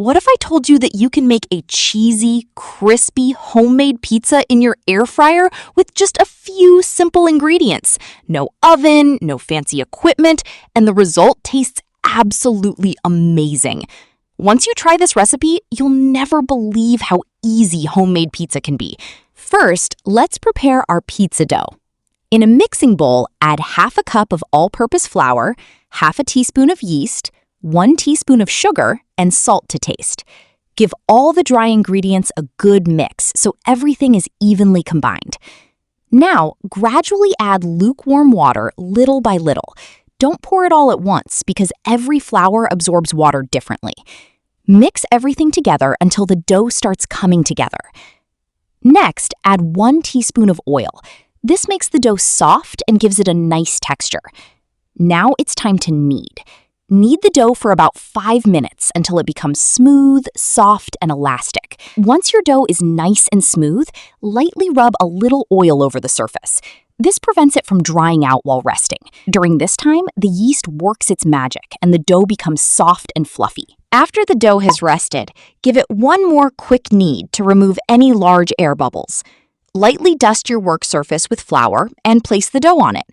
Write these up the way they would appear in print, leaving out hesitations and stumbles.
What if I told you that you can make a cheesy, crispy, homemade pizza in your air fryer with just a few simple ingredients? No oven, no fancy equipment, and the result tastes absolutely amazing. Once you try this recipe, you'll never believe how easy homemade pizza can be. First, let's prepare our pizza dough. In a mixing bowl, add half a cup of all-purpose flour, half a teaspoon of yeast, 1 teaspoon of sugar, and salt to taste. Give all the dry ingredients a good mix so everything is evenly combined. Now, gradually add lukewarm water little by little. Don't pour it all at once because every flour absorbs water differently. Mix everything together until the dough starts coming together. Next, add 1 teaspoon of oil. This makes the dough soft and gives it a nice texture. Now it's time to knead. Knead the dough for about 5 minutes until it becomes smooth, soft, and elastic. Once your dough is nice and smooth, lightly rub a little oil over the surface. This prevents it from drying out while resting. During this time, the yeast works its magic and the dough becomes soft and fluffy. After the dough has rested, give it one more quick knead to remove any large air bubbles. Lightly dust your work surface with flour and place the dough on it.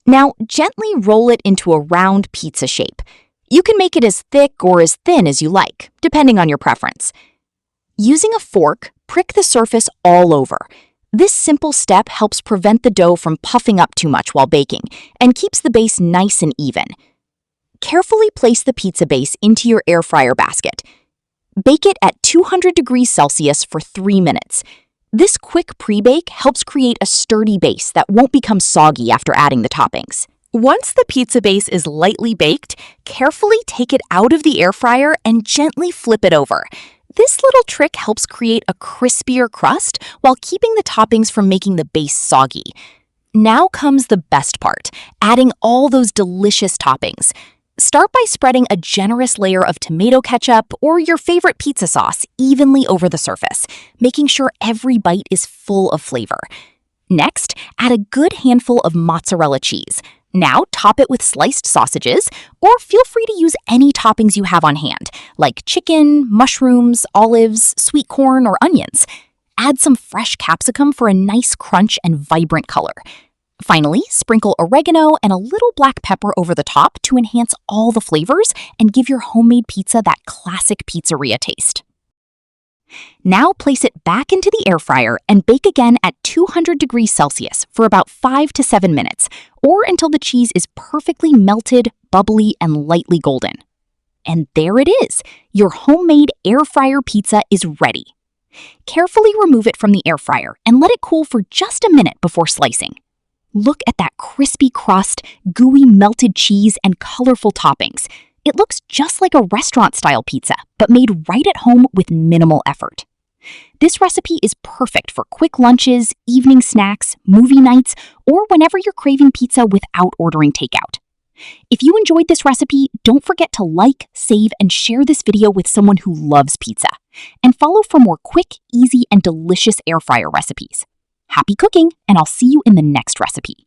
Now, gently roll it into a round pizza shape. You can make it as thick or as thin as you like, depending on your preference. Using a fork, prick the surface all over. This simple step helps prevent the dough from puffing up too much while baking and keeps the base nice and even. Carefully place the pizza base into your air fryer basket. Bake it at 200 degrees Celsius for 3 minutes. This quick pre-bake helps create a sturdy base that won't become soggy after adding the toppings. Once the pizza base is lightly baked, carefully take it out of the air fryer and gently flip it over. This little trick helps create a crispier crust while keeping the toppings from making the base soggy. Now comes the best part, adding all those delicious toppings. Start by spreading a generous layer of tomato ketchup or your favorite pizza sauce evenly over the surface, making sure every bite is full of flavor. Next, add a good handful of mozzarella cheese. Now top it with sliced sausages, or feel free to use any toppings you have on hand, like chicken, mushrooms, olives, sweet corn, or onions. Add some fresh capsicum for a nice crunch and vibrant color. Finally, sprinkle oregano and a little black pepper over the top to enhance all the flavors and give your homemade pizza that classic pizzeria taste. Now place it back into the air fryer and bake again at 200 degrees Celsius for about 5 to 7 minutes, or until the cheese is perfectly melted, bubbly, and lightly golden. And there it is! Your homemade air fryer pizza is ready. Carefully remove it from the air fryer and let it cool for just a minute before slicing. Look at that crispy crust, gooey melted cheese, and colorful toppings. It looks just like a restaurant-style pizza, but made right at home with minimal effort. This recipe is perfect for quick lunches, evening snacks, movie nights, or whenever you're craving pizza without ordering takeout. If you enjoyed this recipe, don't forget to like, save, and share this video with someone who loves pizza. And follow for more quick, easy, and delicious air fryer recipes. Happy cooking, and I'll see you in the next recipe.